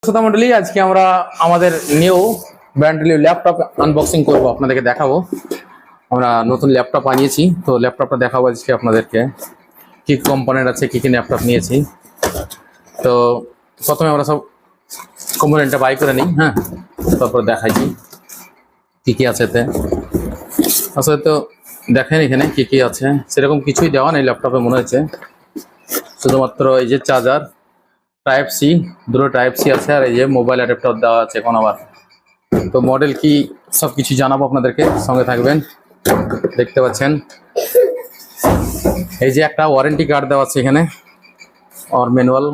শ্রোতা মণ্ডলী, আজকে আমরা আমাদের new brand new laptop unboxing করব, আপনাদেরকে দেখাবো। আমরা নতুন ল্যাপটপ আনিয়েছি, তো ল্যাপটপটা দেখাবো আজকে আপনাদেরকে, কি কম্পোনেন্ট আছে, কি কি ল্যাপটপ নিয়েছি। তো প্রথমে আমরা সব কম্পোনেন্টটা বাই করে নিই, হ্যাঁ, তারপর দেখাইছি কি কি আছে এতে। আসলে তো দেখেন এখানে কি কি আছে, সেরকম কিছুই দেওয়া নেই ল্যাপটপে মনে হচ্ছে, শুধুমাত্র এই যে চার্জার, টাইপ সি, দুটো টাইপ সি আছে, আর এই যে মোবাইল অ্যাডাপ্টার দেওয়া আছে এখন আবার। তো মডেল কি সব কিছু জানাবো আপনাদেরকে, সঙ্গে থাকবেন। দেখতে পাচ্ছেন এই যে একটা ওয়ারেন্টি কার্ড দেওয়া আছে এখানে, আর ম্যানুয়াল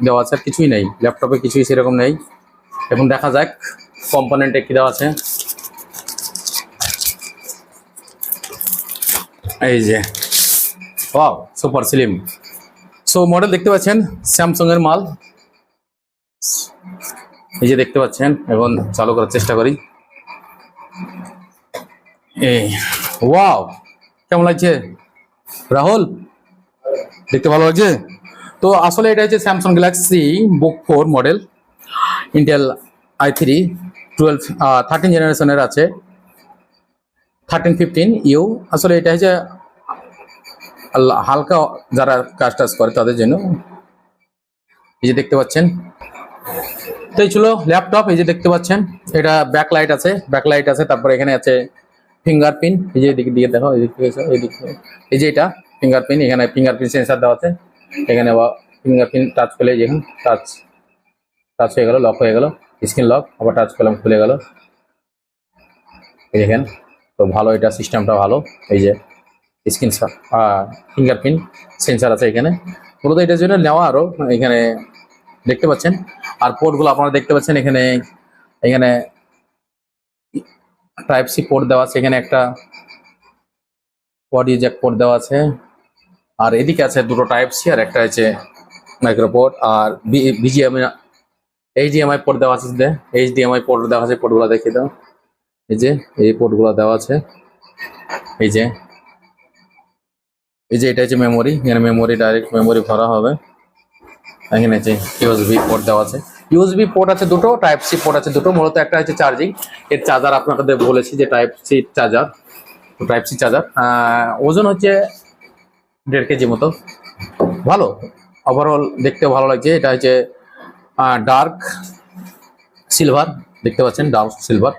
দেওয়া আছে, আর কিছুই নেই ল্যাপটপে, কিছুই সেরকম নেই। এখন দেখা যাক কম্পোনেন্টে কি দেওয়া আছে। এই যে wow, super slim. So model দেখতে পাচ্ছেন স্যামসাং এর মাল, এই যে দেখতে পাচ্ছেন। এখন চালু করার চেষ্টা করি। এই ওয়াও, কেমন লাগছে রাহুল? দেখতে ভালো লাগছে তো। আসলে এটা হচ্ছে স্যামসাং গ্যালাক্সি বুক 4 মডেল, ইন্টেল i3 12 13 জেনারেশনের আছে, 1315U। আসলে এটা হচ্ছে হালকা যারা কাজ টাজ করে তাদের জন্য। এই যে দেখতে পাচ্ছেন, তো এই ছিল ল্যাপটপ। এই যে দেখতে পাচ্ছেন, এটা ব্যাকলাইট আছে, ব্যাকলাইট আছে, তারপরে এখানে আছে ফিঙ্গারপ্রিন্ট। এই যে এদিকে দিয়ে দেখো, এই যে এটা ফিঙ্গারপ্রিন্ট, এখানে ফিঙ্গারপ্রিন্ট সেন্সার দেওয়া আছে। এখানে ফিঙ্গারপ্রিন্ট টাচ করলে যখন টাচ হয়ে গেল, লক হয়ে গেল, স্ক্রিন লক, আবার টাচ করলাম খুলে গেল। এই দেখেন, তো ভালো, এটা সিস্টেমটা ভালো। এই যে স্ক্রিন ফিঙ্গারপ্রিন্ট সেন্সার আছে এখানে, মূলত এটার জন্য নেওয়া। আরও এখানে দেখতে পাচ্ছেন, আর পোর্টগুলো আপনারা দেখতে পাচ্ছেন এখানে। এখানে টাইপ সি পোর্ট দেওয়া আছে, এখানে একটা অডিও জ্যাক পোর্ট দেওয়া আছে, আর এদিকে আছে দুটো টাইপ সি আর একটা আছে মাইক্রো পোর্ট, আর বিজিএমআই এইচডিএমআই পোর্ট দেওয়া আছে। এইচডিএমআই পোর্ট দেওয়া আছে, পোর্টগুলো দেখিয়ে দাও। এই যে এই পোর্টগুলো দেওয়া আছে। এই যে এটা হচ্ছে মেমোরি, এখানে মেমোরি, ডাইরেক্ট মেমোরি ভরা হবে। এখানে আছে ইউএসবি পোর্ট দেওয়া আছে, ইউএসবি পোর্ট আছে দুটো, টাইপ সি পোর্ট আছে দুটো। মূলত একটা হচ্ছে চার্জিং, এর চার্জার আপনাদের বলেছি যে type C charger, type C charger. ওজন হচ্ছে 1.5 কেজি মতো। ভালো, ওভারঅল দেখতে ভালো লাগছে। এটা হচ্ছে ডার্ক সিলভার, দেখতে পাচ্ছেন ডার্ক সিলভার।